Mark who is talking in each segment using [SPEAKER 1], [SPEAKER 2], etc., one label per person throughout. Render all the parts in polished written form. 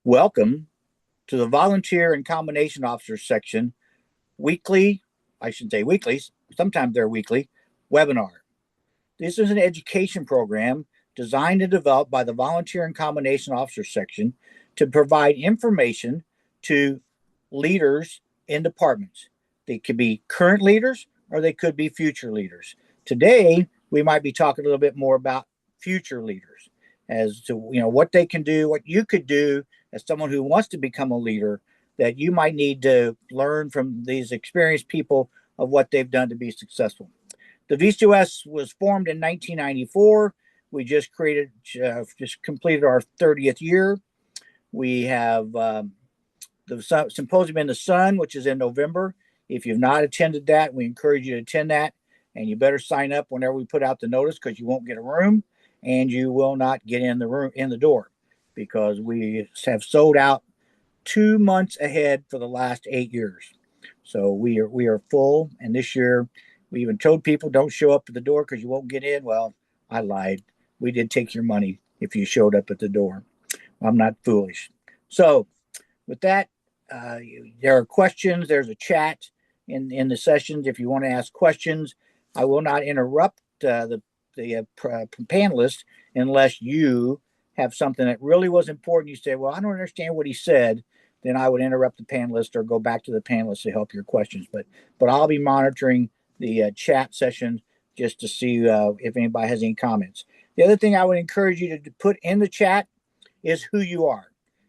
[SPEAKER 1] Welcome to the Volunteer and Combination Officers section weekly, I should say weekly, sometimes they're weekly, webinar. This is an education program designed and developed by the Volunteer and Combination Officers section to provide information to leaders in departments. They could be current leaders or they could be future leaders. Today, we might be talking a little bit more about future leaders as to what they can do, what you could do as someone who wants to become a leader, that you might need to learn from these experienced people of what they've done to be successful. The VCOS was formed in 1994. We just completed our 30th year. We have the Symposium in the Sun, which is in November. If you've not attended that, we encourage you to attend that. And you better sign up whenever we put out the notice, because you won't get a room and you will not get in the door, because we have sold out 2 months ahead for the last 8 years. So we are full. And this year we even told people, don't show up at the door because you won't get in. Well, I lied. We did take your money if you showed up at the door. I'm not foolish. So with that, there are questions. There's a chat in the sessions. If you want to ask questions, I will not interrupt the panelists unless you have something that really was important. You say, well, I don't understand what he said. Then I would interrupt the panelist or go back to the panelists to help your questions. But I'll be monitoring the chat session just to see if anybody has any comments. The other thing I would encourage you to put in the chat is who you are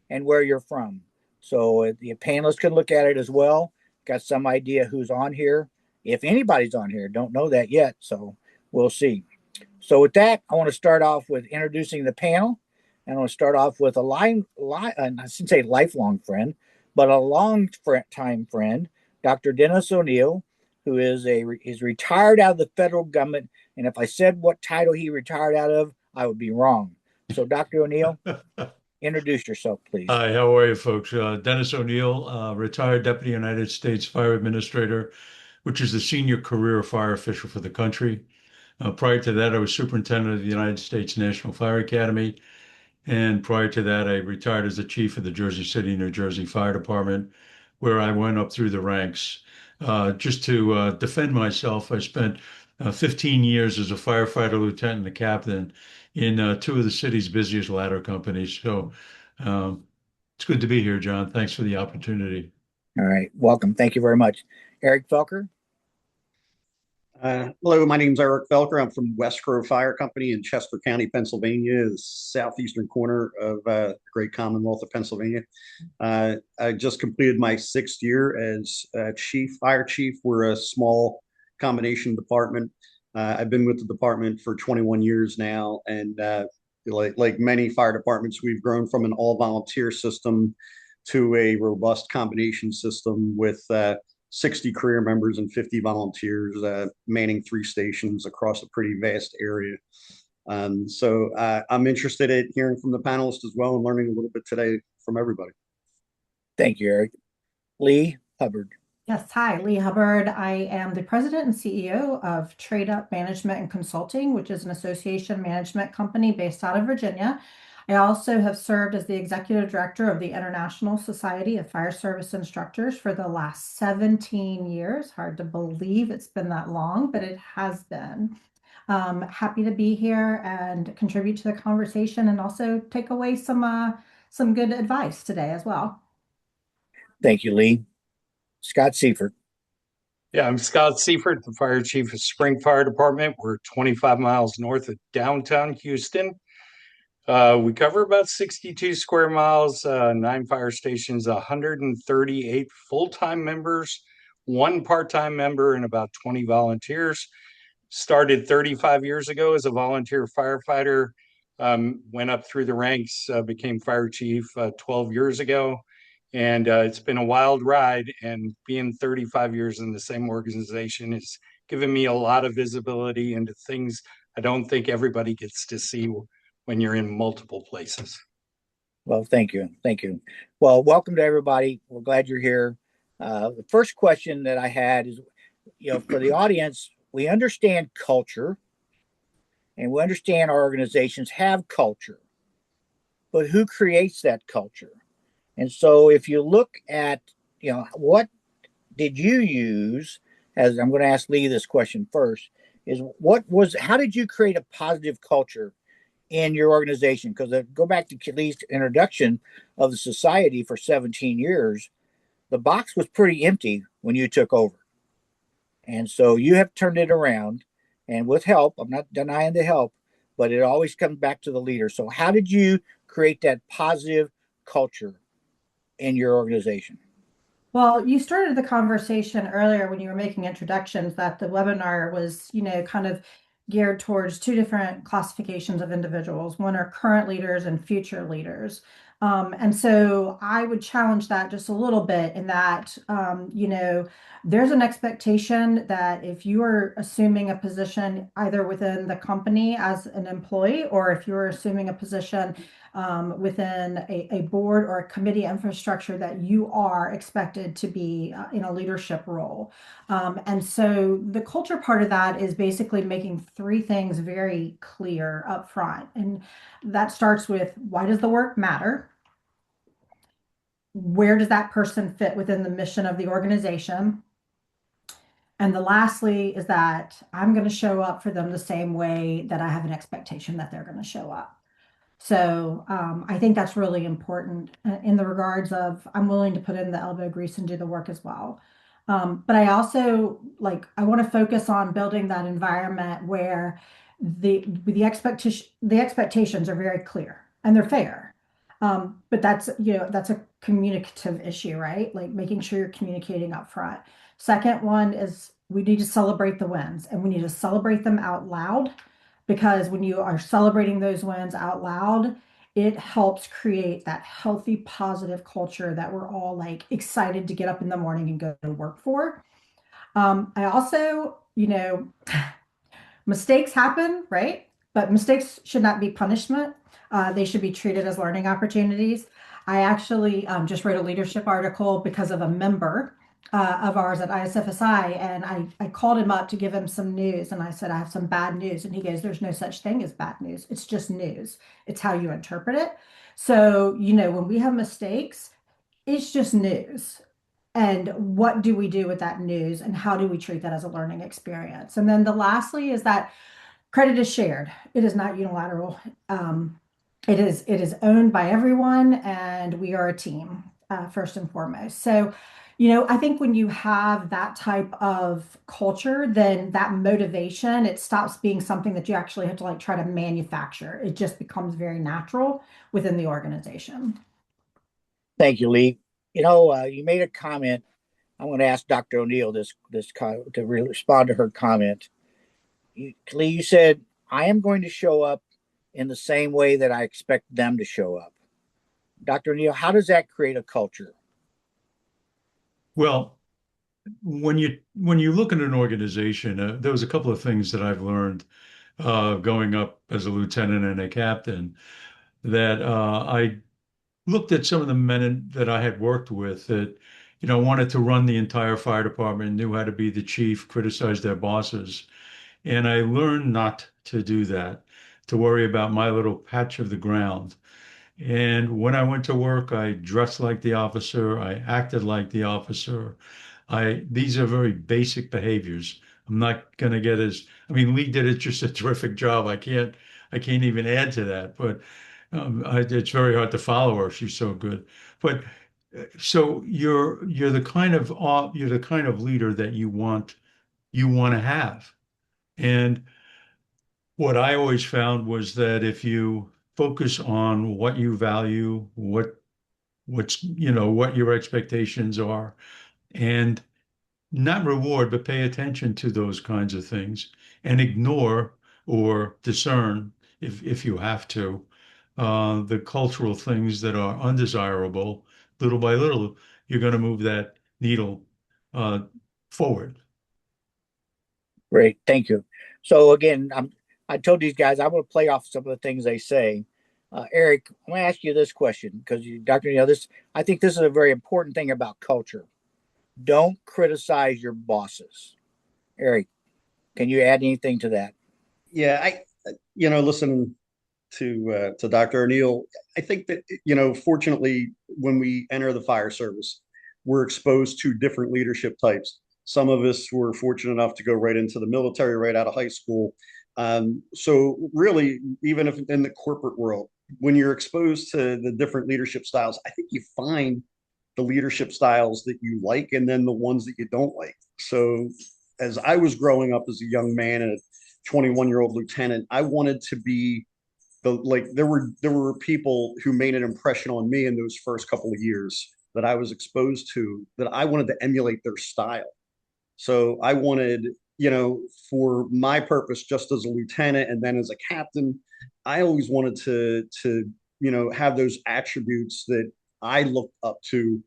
[SPEAKER 1] and where you're from. So the panelists can look at it as well. Got some idea who's on here. If anybody's on here, don't know that yet. So we'll see. So with that, I want to start off with introducing the panel. And I want to start off with I shouldn't say lifelong friend, but a long time friend, Dr. Dennis O'Neil, who is retired out of the federal government. And if I said what title he retired out of, I would be wrong. So Dr. O'Neil, introduce yourself, please.
[SPEAKER 2] Hi, how are you, folks? Dennis O'Neil, retired Deputy United States Fire Administrator, which is the senior career fire official for the country. Prior to that, I was superintendent of the United States National Fire Academy. And prior to that, I retired as the chief of the Jersey City, New Jersey Fire Department, where I went up through the ranks. Just to defend myself, I spent 15 years as a firefighter lieutenant and a captain in two of the city's busiest ladder companies. So it's good to be here, John. Thanks for the opportunity.
[SPEAKER 1] All right. Welcome. Thank you very much. Eric Felker.
[SPEAKER 3] Hello, my name is Eric Felker. I'm from West Grove Fire Company in Chester County, Pennsylvania, the southeastern corner of the great Commonwealth of Pennsylvania. I just completed my 6th year as fire chief. We're a small combination department. I've been with the department for 21 years now, and like many fire departments, we've grown from an all-volunteer system to a robust combination system with 60 career members and 50 volunteers manning 3 stations across a pretty vast area. So I'm interested in hearing from the panelists as well and learning a little bit today from everybody.
[SPEAKER 1] Thank you, Eric. Lee Hubbard.
[SPEAKER 4] Yes, hi, Lee Hubbard. I am the president and CEO of Trade Up Management and Consulting, which is an association management company based out of Virginia. I also have served as the executive director of the International Society of Fire Service Instructors for the last 17 years. Hard to believe it's been that long, but it has been. Happy to be here and contribute to the conversation and also take away some good advice today as well.
[SPEAKER 1] Thank you, Lee. Scott Seifert.
[SPEAKER 5] Yeah, I'm Scott Seifert, the fire chief of Spring Fire Department. We're 25 miles north of downtown Houston. We cover about 62 square miles, 9 fire stations, 138 full-time members, 1 part-time member, and about 20 volunteers. Started 35 years ago as a volunteer firefighter, went up through the ranks, became fire chief 12 years ago. And it's been a wild ride, and being 35 years in the same organization has given me a lot of visibility into things I don't think everybody gets to see when you're in multiple places.
[SPEAKER 1] Well, thank you. Thank you. Well, welcome to everybody. We're glad you're here. The first question that I had is, for the audience, we understand culture and we understand our organizations have culture, but who creates that culture? And so if you look at, what did you use, as I'm going to ask Lee this question first, is how did you create a positive culture in your organization? Because go back to Lee's introduction of the society for 17 years, the box was pretty empty when you took over. And so you have turned it around, and with help, I'm not denying the help, but it always comes back to the leader. So how did you create that positive culture in your organization?
[SPEAKER 4] Well, you started the conversation earlier when you were making introductions that the webinar was, kind of geared towards two different classifications of individuals. One are current leaders and future leaders. And so I would challenge that just a little bit in that, there's an expectation that if you are assuming a position either within the company as an employee, or if you're assuming a position within a board or a committee infrastructure, that you are expected to be in a leadership role. And so the culture part of that is basically making three things very clear up front. And that starts with, why does the work matter? Where does that person fit within the mission of the organization? And the lastly is that I'm going to show up for them the same way that I have an expectation that they're going to show up. So I think that's really important in the regards of I'm willing to put in the elbow grease and do the work as well. But I also I want to focus on building that environment where the expectations are very clear and they're fair. But that's a communicative issue, right? Like making sure you're communicating up front. Second one is we need to celebrate the wins, and we need to celebrate them out loud, because when you are celebrating those wins out loud, it helps create that healthy, positive culture that we're all excited to get up in the morning and go to work for. I also, mistakes happen, right? But mistakes should not be punishment. They should be treated as learning opportunities. I actually just wrote a leadership article because of a member of ours at ISFSI, and I called him up to give him some news, and I said, I have some bad news. And he goes, there's no such thing as bad news. It's just news. It's how you interpret it. So, when we have mistakes, it's just news. And what do we do with that news, and how do we treat that as a learning experience? And then the lastly is that credit is shared. It is not unilateral. It is owned by everyone, and we are a team, first and foremost. So, I think when you have that type of culture, then that motivation, it stops being something that you actually have to try to manufacture. It just becomes very natural within the organization.
[SPEAKER 1] Thank you, Lee. You made a comment. I'm going to ask Dr. O'Neill to respond to her comment. Lee, you said, I am going to show up in the same way that I expect them to show up. Dr. O'Neill, how does that create a culture?
[SPEAKER 2] Well, when you look at an organization, there was a couple of things that I've learned going up as a lieutenant and a captain, that I looked at some of the men that I had worked with that, wanted to run the entire fire department, knew how to be the chief, criticize their bosses. And I learned not to do that, to worry about my little patch of the ground. And when I went to work, I dressed like the officer, I acted like the officer. These are very basic behaviors. I'm not going to get Lee did it just a terrific job. I can't even add to that, but it's very hard to follow her. She's so good. But so you're the kind of leader that you want to have. And what I always found was that if you focus on what you value, what your expectations are, and not reward, but pay attention to those kinds of things and ignore or discern, if you have to, the cultural things that are undesirable. Little by little, you're going to move that needle forward.
[SPEAKER 1] Great, thank you. So again, I told these guys I'm going to play off some of the things they say. Eric, I'm going to ask you this question because Dr. O'Neill, I think this is a very important thing about culture. Don't criticize your bosses. Eric, can you add anything to that?
[SPEAKER 3] Yeah, listen, to Dr. O'Neill, I think that, fortunately, when we enter the fire service, we're exposed to different leadership types. Some of us were fortunate enough to go right into the military right out of high school. So really, even if in the corporate world, when you're exposed to the different leadership styles, I think you find the leadership styles that you like and then the ones that you don't like. So as I was growing up as a young man and a 21-year-old lieutenant, I wanted to be there were people who made an impression on me in those first couple of years that I was exposed to that I wanted to emulate their style. So I wanted, for my purpose, just as a lieutenant and then as a captain, I always wanted to have those attributes that I looked up to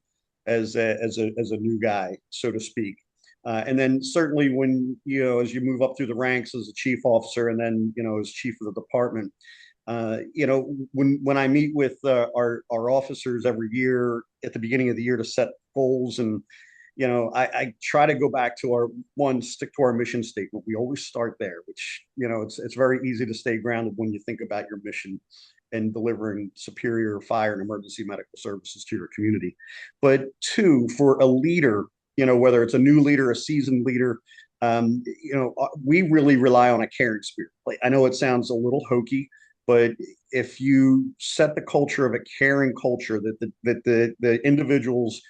[SPEAKER 3] as a new guy, so to speak. And then certainly when, as you move up through the ranks as a chief officer and then, as chief of the department, when I meet with our officers every year at the beginning of the year to set goals, and I try to go back to stick to our mission statement. We always start there, which it's very easy to stay grounded when you think about your mission and delivering superior fire and emergency medical services to your community. But two, for a leader, whether it's a new leader, a seasoned leader, we really rely on a caring spirit. Like, I know it sounds a little hokey, but if you set the culture of a caring culture, that the individuals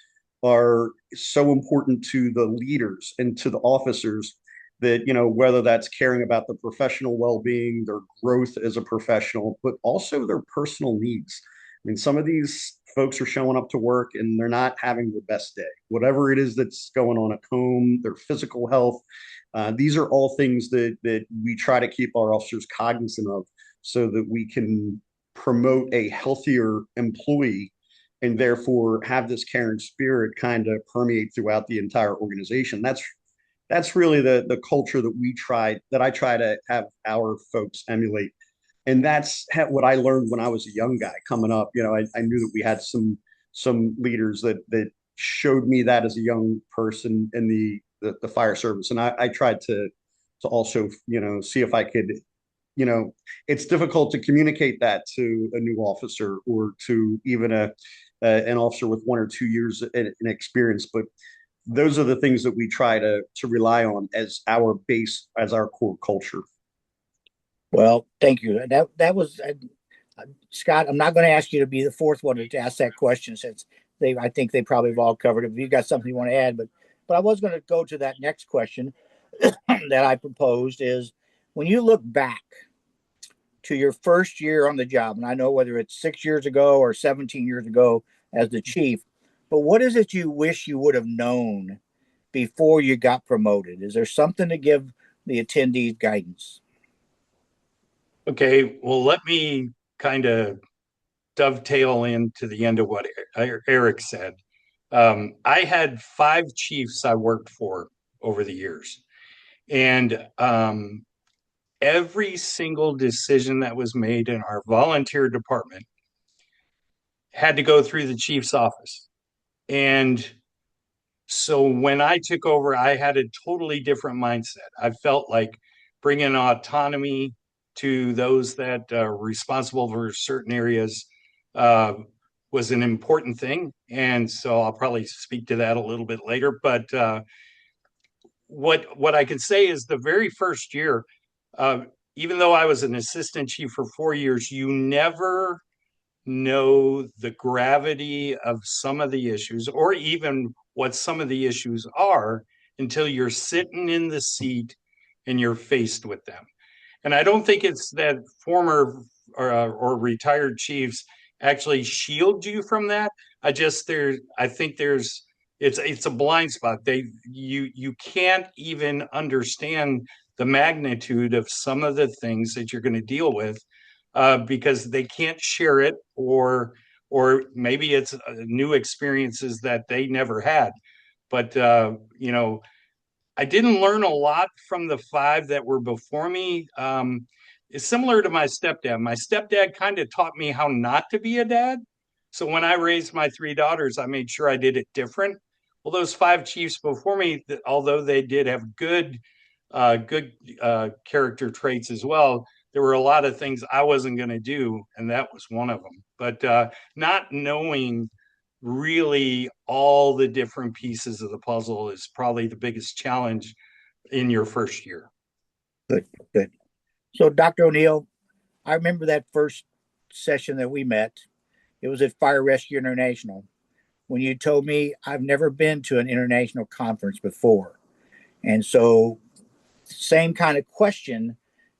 [SPEAKER 3] are so important to the leaders and to the officers that, whether that's caring about the professional well-being, their growth as a professional, but also their personal needs. I mean, some of these folks are showing up to work and they're not having the best day, whatever it is that's going on at home, their physical health. These are all things that we try to keep our officers cognizant of, so that we can promote a healthier employee and therefore have this caring spirit kind of permeate throughout the entire organization. That's really the culture that I try to have our folks emulate. And that's what I learned when I was a young guy coming up. I knew that we had some leaders that showed me that as a young person in the fire service. And I tried to also, see if I could, it's difficult to communicate that to a new officer or to even an officer with 1 or 2 years in experience. But those are the things that we try to rely on as our base, as our core culture.
[SPEAKER 1] Well, thank you. That was Scott. I'm not going to ask you to be the fourth one to ask that question, since I think they probably have all covered it. If you've got something you want to add, but I was going to go to that next question that I proposed is, when you look back to your first year on the job, and I know whether it's 6 years ago or 17 years ago as the chief, but what is it you wish you would have known before you got promoted? Is there something to give the attendees guidance?
[SPEAKER 5] Okay, well, let me kind of dovetail into the end of what Eric said. I had 5 chiefs I worked for over the years, and every single decision that was made in our volunteer department had to go through the chief's office. And so when I took over, I had a totally different mindset. I felt like bringing autonomy to those that are responsible for certain areas was an important thing. And so I'll probably speak to that a little bit later. But what I can say is, the very first year, even though I was an assistant chief for 4 years, you never know the gravity of some of the issues, or even what some of the issues are, until you're sitting in the seat and you're faced with them. And I don't think it's that former or retired chiefs actually shield you from that. I think it's a blind spot. You can't even understand the magnitude of some of the things that you're going to deal with, because they can't share it, or maybe it's new experiences that they never had. But I didn't learn a lot from the 5 that were before me. It's similar to my stepdad. My stepdad kind of taught me how not to be a dad. So when I raised my 3 daughters, I made sure I did it different. Well, those 5 chiefs before me, although they did have good character traits as well, there were a lot of things I wasn't going to do, and that was one of them. But not knowing really all the different pieces of the puzzle is probably the biggest challenge in your first year.
[SPEAKER 1] Good, good. So, Dr. O'Neill, I remember that first session that we met. It was at Fire Rescue International when you told me I've never been to an international conference before. And so, same kind of question.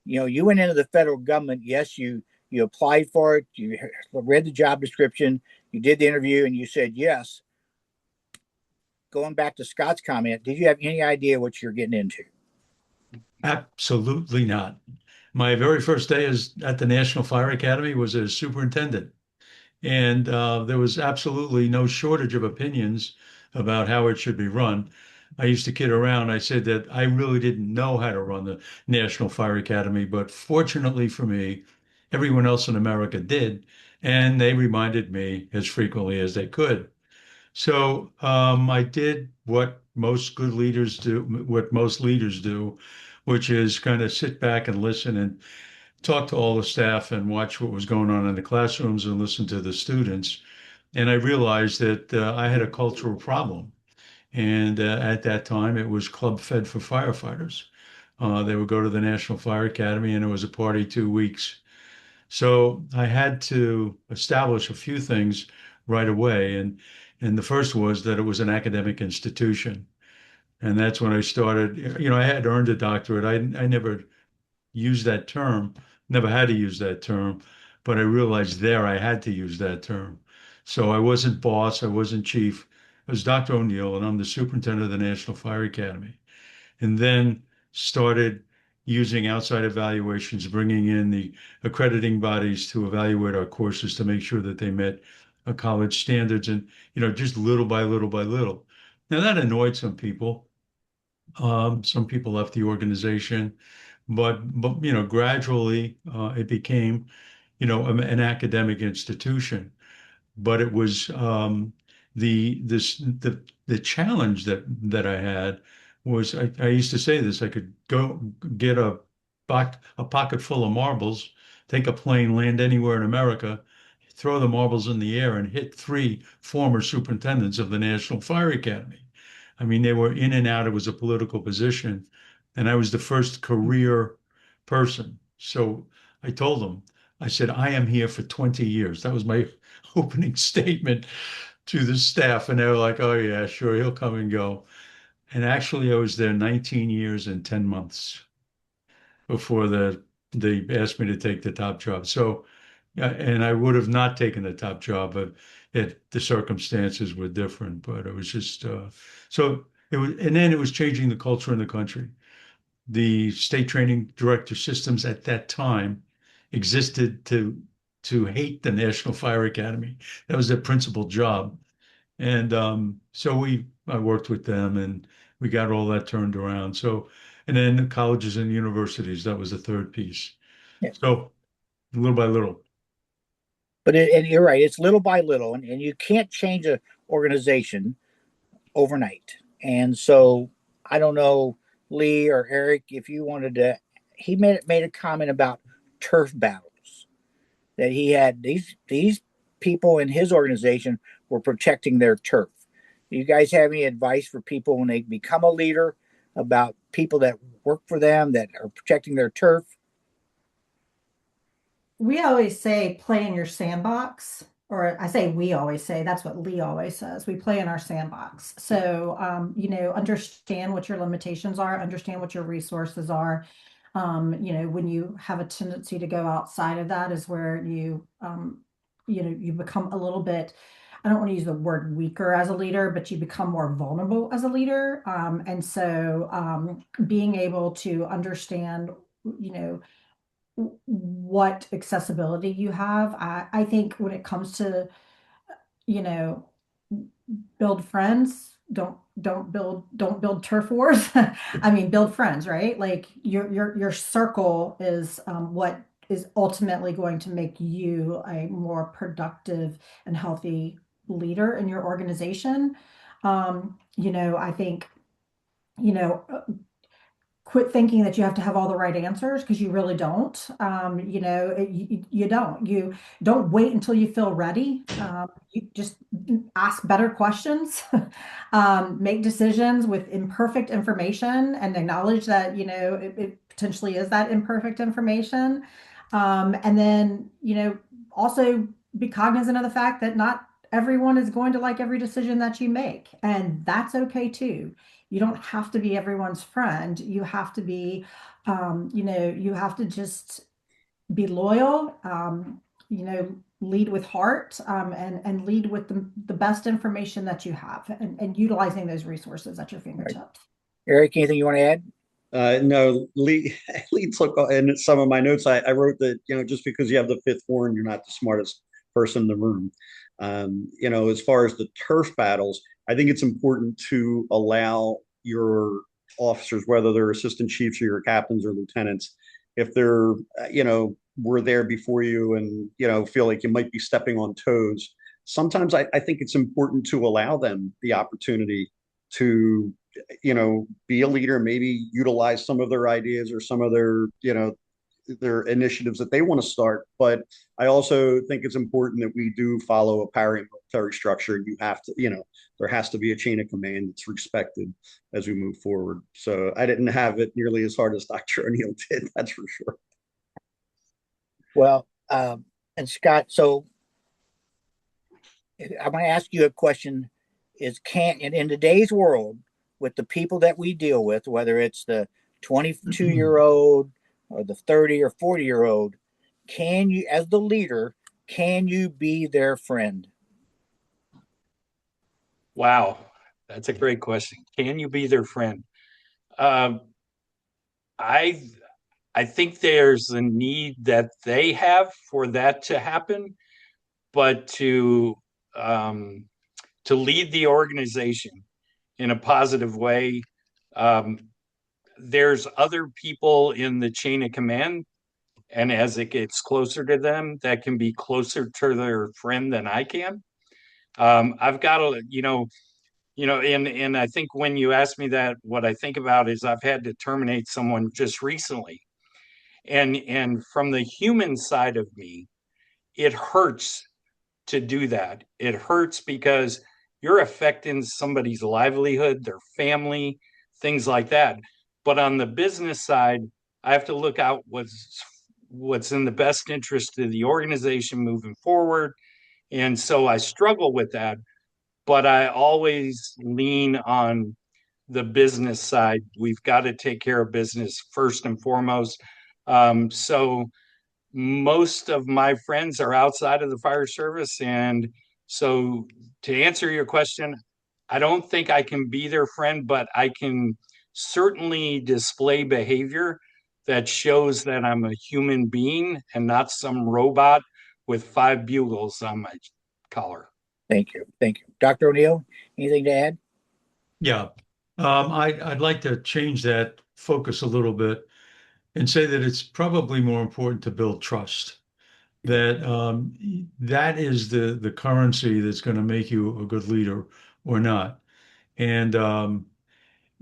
[SPEAKER 1] You went into the federal government. Yes, you applied for it. You read the job description. You did the interview, and you said yes. Going back to Scott's comment, did you have any idea what you're getting into?
[SPEAKER 2] Absolutely not. My very first day at the National Fire Academy was as superintendent. And there was absolutely no shortage of opinions about how it should be run. I used to kid around. I said that I really didn't know how to run the National Fire Academy, but fortunately for me, everyone else in America did. And they reminded me as frequently as they could. So I did what most good leaders do, what most leaders do, which is kind of sit back and listen and talk to all the staff and watch what was going on in the classrooms and listen to the students. And I realized that I had a cultural problem. And at that time, it was Club Fed for firefighters. They would go to the National Fire Academy, and it was a party 2 weeks. So I had to establish a few things right away. And the first was that it was an academic institution. And that's when I started, I had earned a doctorate. I never used that term, never had to use that term, but I realized there I had to use that term. So I wasn't boss, I wasn't chief. I was Dr. O'Neill, and I'm the superintendent of the National Fire Academy. And then started using outside evaluations, bringing in the accrediting bodies to evaluate our courses to make sure that they met college standards, and just little by little by little. Now that annoyed some people. Some people left the organization, but gradually it became an academic institution. But it was the challenge that I had was I used to say this: I could go get a pocket full of marbles, take a plane, land anywhere in America, throw the marbles in the air, and hit 3 former superintendents of the National Fire Academy. I mean, they were in and out. It was a political position, and I was the first career person. So I told them, I said, I am here for 20 years. That was my opening statement to the staff. And they were like, oh, yeah, sure, he'll come and go. And actually, I was there 19 years and 10 months before they asked me to take the top job. So, and I would have not taken the top job, but the circumstances were different. But it was just so it was, and then it was changing the culture in the country. The state training director systems at that time existed to hate the National Fire Academy. That was their principal job. And so I worked with them, and we got all that turned around. So, and then the colleges and universities, that was the third piece.
[SPEAKER 1] Yeah.
[SPEAKER 2] So little by little.
[SPEAKER 1] But and you're right, it's little by little, and you can't change an organization overnight. And so I don't know, Lee or Eric, if you wanted to. He made a comment about turf battles, that he had these people in his organization were protecting their turf. Do you guys have any advice for people when they become a leader about people that work for them that are protecting their turf?
[SPEAKER 4] We always say play in your sandbox, or I say we always say, that's what Lee always says. We play in our sandbox. So, understand what your limitations are, understand what your resources are. When you have a tendency to go outside of that is where you become a little bit, I don't want to use the word weaker as a leader, but you become more vulnerable as a leader. And so being able to understand, what accessibility you have. I think when it comes to, you know, build friends, don't build turf wars. I mean, build friends, right? Like your circle is what is ultimately going to make you a more productive and healthy leader in your organization. I think, you know, quit thinking that you have to have all the right answers, because you really don't. You don't. You don't wait until you feel ready. You just ask better questions, make decisions with imperfect information, and acknowledge that, it potentially is that imperfect information. And then, also be cognizant of the fact that not everyone is going to like every decision that you make, and that's okay too. You don't have to be everyone's friend. You have to be, you have to just be loyal, lead with heart, and lead with the best information that you have, and utilizing those resources at your fingertips.
[SPEAKER 1] Eric, anything you want to add?
[SPEAKER 3] No, Lee, Lee took in some of my notes. I wrote that, just because you have the fifth horn, you're not the smartest person in the room. As far as the turf battles, I think it's important to allow your officers, whether they're assistant chiefs or your captains or lieutenants, if they're, were there before you and, feel like you might be stepping on toes. Sometimes I think it's important to allow them the opportunity to, be a leader, maybe utilize some of their ideas or some of their, their initiatives that they want to start. But I also think it's important that we do follow a paramilitary structure. You have to, there has to be a chain of command that's respected as we move forward. So I didn't have it nearly as hard as Dr. O'Neill did, that's for sure.
[SPEAKER 1] Well, and Scott, so I'm going to ask you a question: in today's world, with the people that we deal with, whether it's the 22-year-old or the 30 or 40-year-old, can you, as the leader, can you be their friend?
[SPEAKER 5] Wow, that's a great question. Can you be their friend? I think there's a need that they have for that to happen, but to lead the organization in a positive way. There's other people in the chain of command, and as it gets closer to them, that can be closer to their friend than I can. I've got a, and I think when you ask me that, what I think about is I've had to terminate someone just recently. And from the human side of me, it hurts to do that. It hurts because you're affecting somebody's livelihood, their family, things like that. But on the business side, I have to look out what's in the best interest of the organization moving forward. And so I struggle with that, but I always lean on the business side. We've got to take care of business first and foremost. So most of my friends are outside of the fire service. And so to answer your question, I don't think I can be their friend, but I can certainly display behavior that shows that I'm a human being and not some robot with 5 bugles on my collar.
[SPEAKER 1] Thank you. Thank you. Dr. O'Neill, anything to add?
[SPEAKER 2] Yeah. I'd like to change that focus a little bit and say that it's probably more important to build trust. That that is the currency that's going to make you a good leader or not. And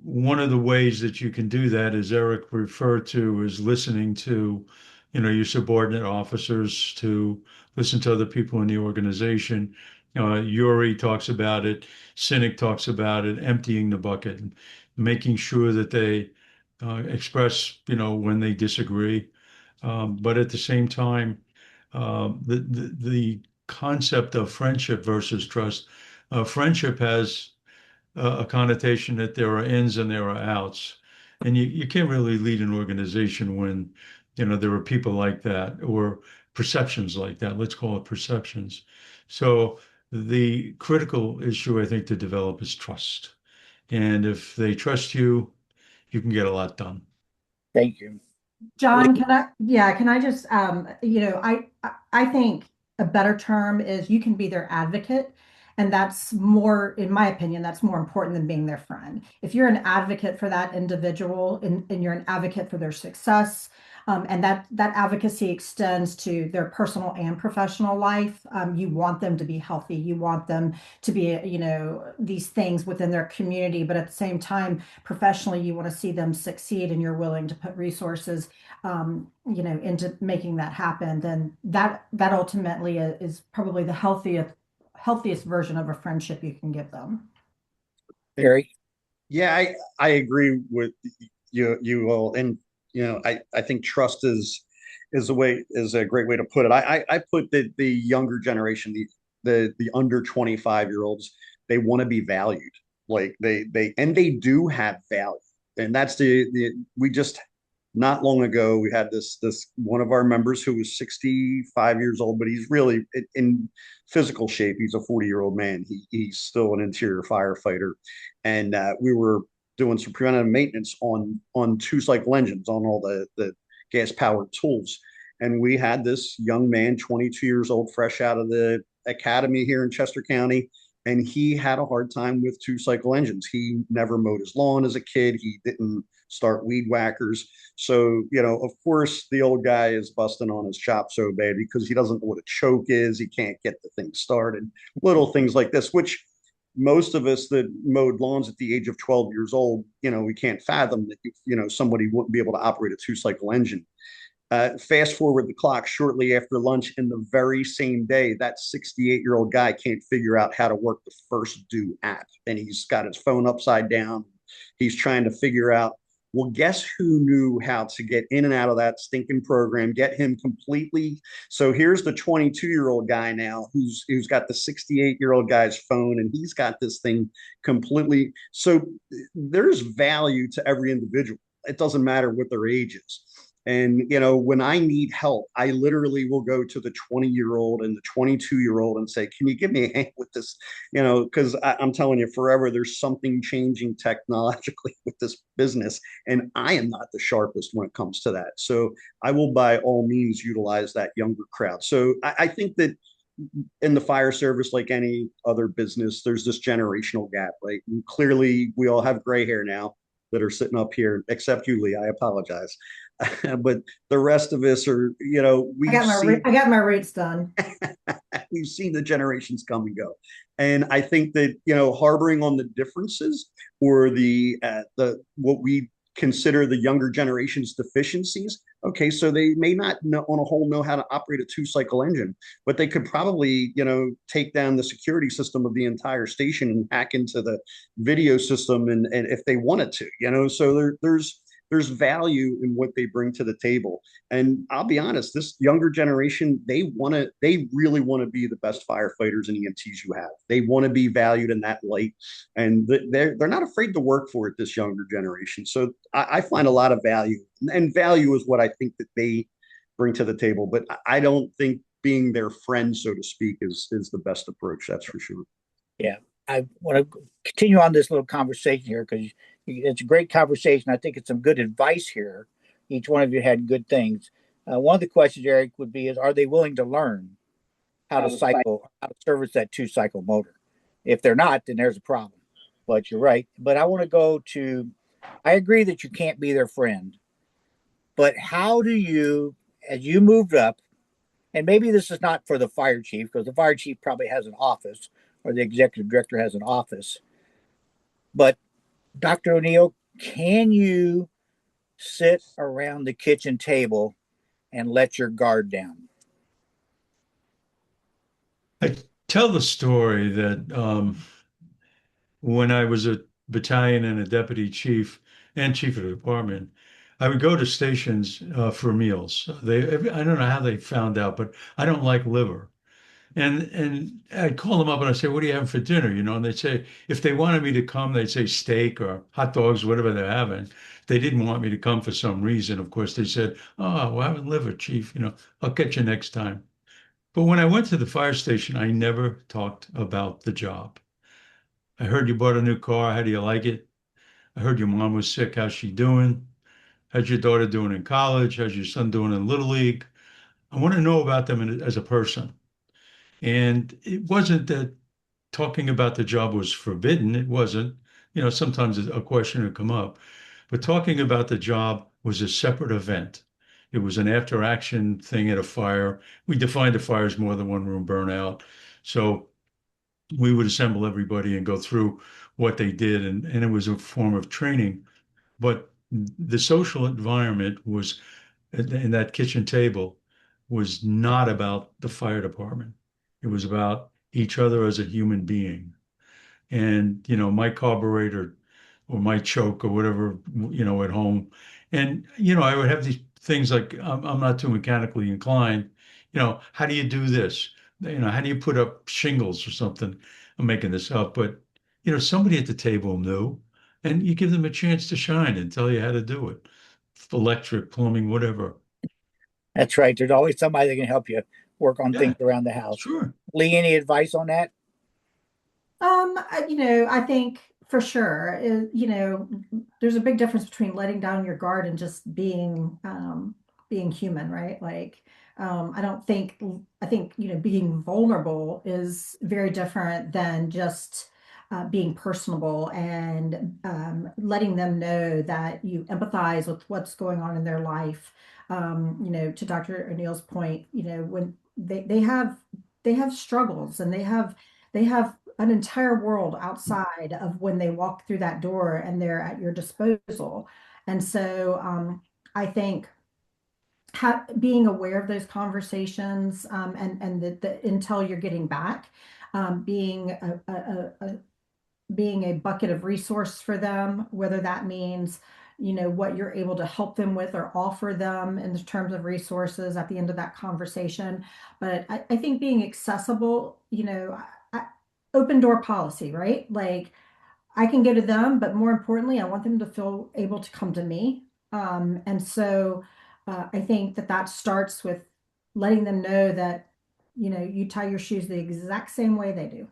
[SPEAKER 2] one of the ways that you can do that, as Eric referred to, is listening to, your subordinate officers, to listen to other people in the organization. Yuri talks about it, Cynic talks about it, emptying the bucket, and making sure that they express, when they disagree. But at the same time, the concept of friendship versus trust, friendship has a connotation that there are ins and there are outs. And you can't really lead an organization when, there are people like that or perceptions like that. Let's call it perceptions. So the critical issue, I think, to develop is trust. And if they trust you, you can get a lot done.
[SPEAKER 1] Thank you.
[SPEAKER 4] John, can I just, I think a better term is you can be their advocate. And that's more, in my opinion, that's more important than being their friend. If you're an advocate for that individual and you're an advocate for their success, And that advocacy extends to their personal and professional life. You want them to be healthy. You want them to be, these things within their community, but at the same time, professionally, you want to see them succeed, and you're willing to put resources, into making that happen. Then that ultimately is probably the healthiest version of a friendship you can give them.
[SPEAKER 1] Barry?
[SPEAKER 3] Yeah, I agree with you all, and I think trust is a great way to put it. I put the younger generation, the under 25-year-olds, they want to be valued. Like they do have value, and that's we just not long ago we had this one of our members who was 65 years old, but he's really in physical shape. He's a 40-year-old man. He's still an interior firefighter, and we were doing some preventative maintenance on two-cycle engines, on all the gas powered tools. And we had this young man, 22 years old, fresh out of the academy here in Chester County, and he had a hard time with two-cycle engines. He never mowed his lawn as a kid. He didn't start weed whackers. So, of course, the old guy is busting on his chop so bad because he doesn't know what a choke is. He can't get the thing started. Little things like this, which most of us that mowed lawns at the age of 12 years old, we can't fathom that, somebody wouldn't be able to operate a two-cycle engine. Fast forward the clock shortly after lunch, in the very same day, that 68-year-old guy can't figure out how to work the First Do app. And he's got his phone upside down. He's trying to figure out, well, guess who knew how to get in and out of that stinking program, get him completely. So here's the 22-year-old guy now who's got the 68-year-old guy's phone, and he's got this thing completely. So there's value to every individual. It doesn't matter what their age is. And, when I need help, I literally will go to the 20-year-old and the 22-year-old and say, can you give me a hand with this? Because I'm telling you, forever, there's something changing technologically with this business. And I am not the sharpest when it comes to that. So I will by all means utilize that younger crowd. So I think that in the fire service, like any other business, there's this generational gap, right? And clearly, we all have gray hair now that are sitting up here, except you, Lee. I apologize. But the rest of us are,
[SPEAKER 4] I got my rates done.
[SPEAKER 3] We've seen the generations come and go. And I think that, harboring on the differences or the what we consider the younger generation's deficiencies. Okay, so they may not on a whole know how to operate a two-cycle engine, but they could probably, take down the security system of the entire station and hack into the video system, and if they wanted to, so there's value in what they bring to the table. And I'll be honest, this younger generation, they really want to be the best firefighters and EMTs you have. They want to be valued in that light, and they're not afraid to work for it, this younger generation. So I find a lot of value, and value is what I think that they bring to the table. But I don't think being their friend, so to speak, is the best approach. That's for sure.
[SPEAKER 1] Yeah, I want to continue on this little conversation here because it's a great conversation. I think it's some good advice here. Each one of you had good things. One of the questions, Eric, would be: are they willing to learn how to service that two-cycle motor? If they're not, then there's a problem. But you're right. But I want to go to. I agree that you can't be their friend. But how do you, as you moved up, and maybe this is not for the fire chief, because the fire chief probably has an office, or the executive director has an office. But Dr. O'Neill, can you sit around the kitchen table and let your guard down?
[SPEAKER 2] I tell the story that when I was a battalion and a deputy chief and chief of the department, I would go to stations for meals. I don't know how they found out, but I don't like liver. And I'd call them up and I'd say, what are you having for dinner? And they'd say, if they wanted me to come, they'd say steak or hot dogs, whatever they're having. If they didn't want me to come for some reason, of course, they said, oh, we're having liver, chief. I'll catch you next time. But when I went to the fire station, I never talked about the job. I heard you bought a new car. How do you like it? I heard your mom was sick. How's she doing? How's your daughter doing in college? How's your son doing in Little League? I want to know about them as a person. And it wasn't that talking about the job was forbidden. It wasn't. Sometimes a question would come up. But talking about the job was a separate event. It was an after action thing at a fire. We defined a fire as more than one room burnout. So we would assemble everybody and go through what they did, and it was a form of training. But the social environment was, in that kitchen table, was not about the fire department. It was about each other as a human being. And, my carburetor or my choke or whatever, at home. And, I would have these things like, I'm not too mechanically inclined. How do you do this? How do you put up shingles or something? I'm making this up, but, somebody at the table knew, and you give them a chance to shine and tell you how to do it. Electric, plumbing, whatever.
[SPEAKER 1] That's right. There's always somebody that can help you work on
[SPEAKER 2] Yeah,
[SPEAKER 1] things around the house.
[SPEAKER 2] sure.
[SPEAKER 1] Lee, any advice on that?
[SPEAKER 4] I think for sure, there's a big difference between letting down your guard and just being human, right? Like, I think, being vulnerable is very different than just being personable and letting them know that you empathize with what's going on in their life. To Dr. O'Neill's point, when they have struggles and they have an entire world outside of when they walk through that door and they're at your disposal. And so I think being aware of those conversations and the intel you're getting back, being being a bucket of resource for them, whether that means what you're able to help them with or offer them in terms of resources at the end of that conversation. But I think being accessible, open door policy, right? Like, I can go to them, but more importantly, I want them to feel able to come to me. And so I think that starts with letting them know that, you tie your shoes the exact same way they do.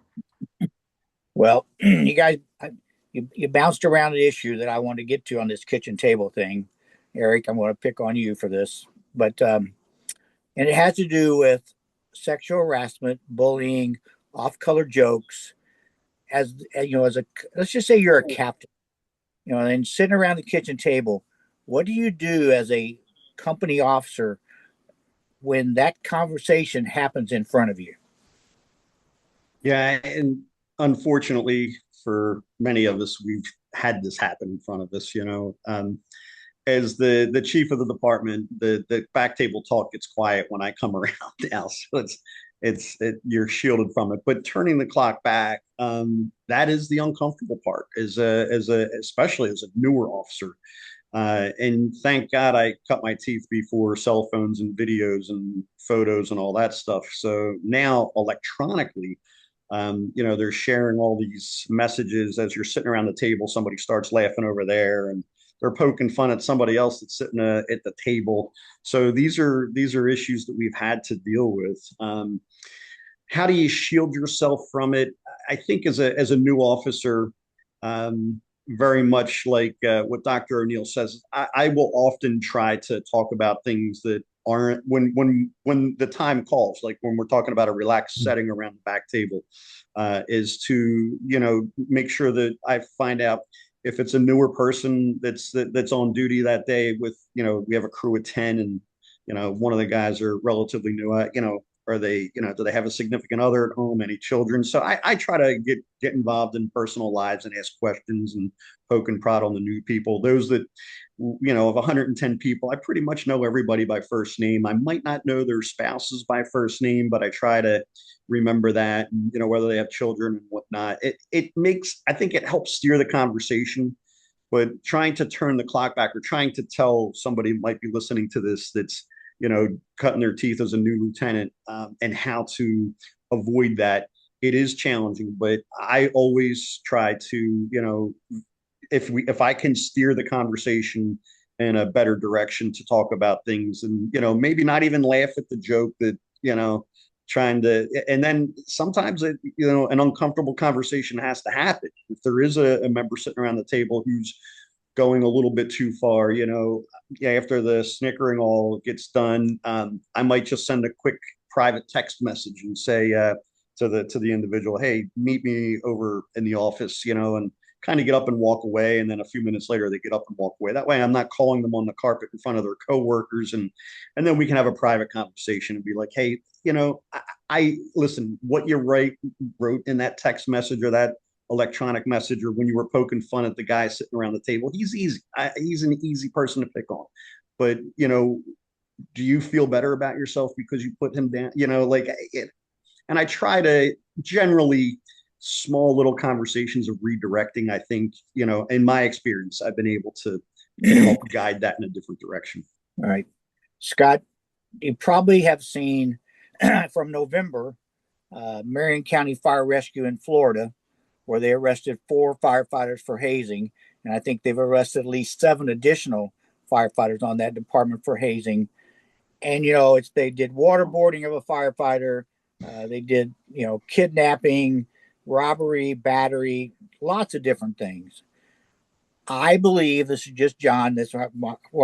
[SPEAKER 1] Well, you guys, you bounced around an issue that I want to get to on this kitchen table thing. Eric, I'm going to pick on you for this, but and it has to do with sexual harassment, bullying, off-color jokes. As let's just say you're a captain, and sitting around the kitchen table, what do you do as a company officer when that conversation happens in front of you?
[SPEAKER 3] Yeah, and unfortunately for many of us, we've had this happen in front of us. As the chief of the department, the back table talk gets quiet when I come around now, so you're shielded from it. But turning the clock back, that is the uncomfortable part, especially as a newer officer. And thank God I cut my teeth before cell phones and videos and photos and all that stuff. So now electronically, they're sharing all these messages as you're sitting around the table. Somebody starts laughing over there, and they're poking fun at somebody else that's sitting at the table. So these are issues that we've had to deal with. How do you shield yourself from it? I think as a new officer, very much like what Dr. O'Neill says, I will often try to talk about things that aren't when the time calls, like when we're talking about a relaxed setting around the back table, is to make sure that I find out if it's a newer person that's on duty that day. With we have a crew of 10, and one of the guys are relatively new. Are they, do they have a significant other at home, any children? So I try to get involved in personal lives and ask questions and poke and prod on the new people. Those that, of 110 people, I pretty much know everybody by first name. I might not know their spouses by first name, but I try to remember that, whether they have children and whatnot. I think it helps steer the conversation. But trying to turn the clock back, or trying to tell somebody who might be listening to this that's cutting their teeth as a new lieutenant, and how to avoid that, it is challenging. But I always try to, if I can steer the conversation in a better direction to talk about things, and maybe not even laugh at the joke that trying to, and then sometimes an uncomfortable conversation has to happen. If there is a member sitting around the table who's going a little bit too far, after the snickering all gets done, I might just send a quick private text message and say to the individual, hey, meet me over in the office, and kind of get up and walk away, and then a few minutes later they get up and walk away. That way I'm not calling them on the carpet in front of their coworkers, and then we can have a private conversation and be like, hey, I listen, what you wrote in that text message or that electronic message, or when you were poking fun at the guy sitting around the table, he's easy. He's an easy person to pick on. But, do you feel better about yourself because you put him down? And I try to generally small little conversations of redirecting. I think, in my experience, I've been able to help guide that in a different direction.
[SPEAKER 1] All right. Scott, you probably have seen from November, Marion County Fire Rescue in Florida, where they arrested 4 firefighters for hazing. And I think they've arrested at least 7 additional firefighters on that department for hazing. And, they did waterboarding of a firefighter. They did, kidnapping, robbery, battery, lots of different things. I believe, this is just John, that's where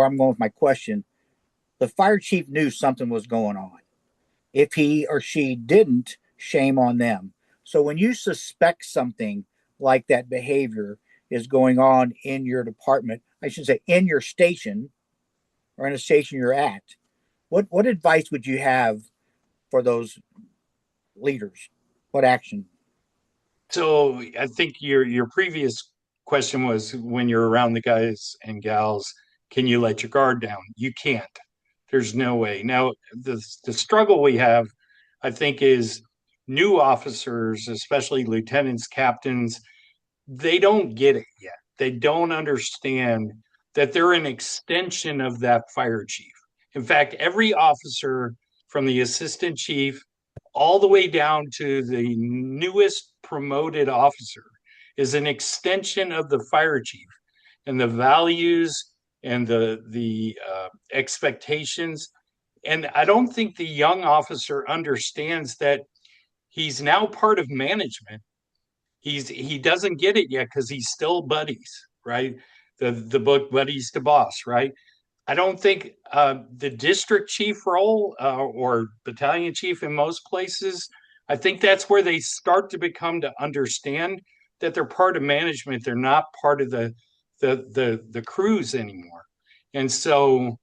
[SPEAKER 1] I'm going with my question. The fire chief knew something was going on. If he or she didn't, shame on them. So when you suspect something like that behavior is going on in your department, I should say in your station or in a station you're at, what advice would you have for those leaders? What action?
[SPEAKER 5] So I think your previous question was, when you're around the guys and gals, can you let your guard down? You can't. There's no way. Now, the struggle we have, I think, is new officers, especially lieutenants, captains, they don't get it yet. They don't understand that they're an extension of that fire chief. In fact, every officer from the assistant chief all the way down to the newest promoted officer is an extension of the fire chief, and the values and the expectations. And I don't think the young officer understands that he's now part of management. He doesn't get it yet because he's still buddies, right? The book Buddies to Boss, right? I don't think the district chief role or battalion chief in most places, I think that's where they start to become to understand that they're part of management. They're not part of the crews anymore. And so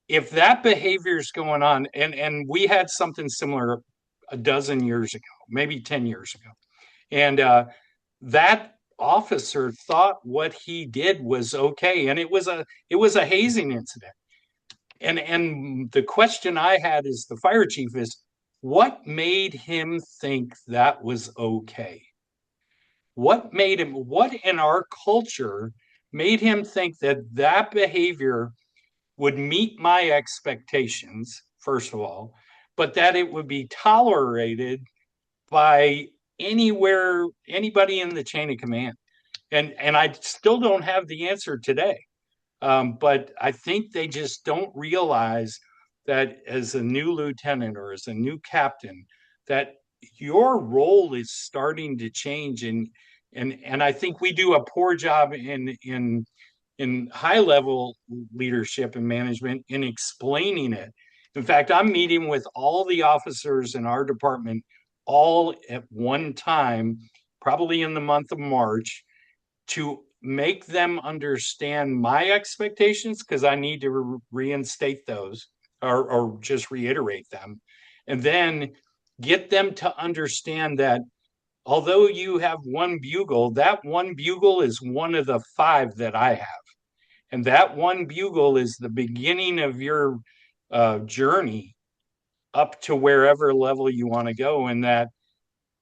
[SPEAKER 5] if that behavior is going on, and we had something similar a dozen years ago, maybe 10 years ago, and that officer thought what he did was okay, and it was a hazing incident. And the question I had as the fire chief is, what made him think that was okay? What in our culture made him think that that behavior would meet my expectations, first of all, but that it would be tolerated by anybody in the chain of command? And I still don't have the answer today. But I think they just don't realize that as a new lieutenant or as a new captain, that your role is starting to change. And I think we do a poor job in high level leadership and management in explaining it. In fact, I'm meeting with all the officers in our department all at one time, probably in the month of March, to make them understand my expectations, because I need to reinstate those or just reiterate them, and then get them to understand that although you have one bugle, that one bugle is one of the 5 that I have. And that one bugle is the beginning of your journey up to wherever level you want to go, and that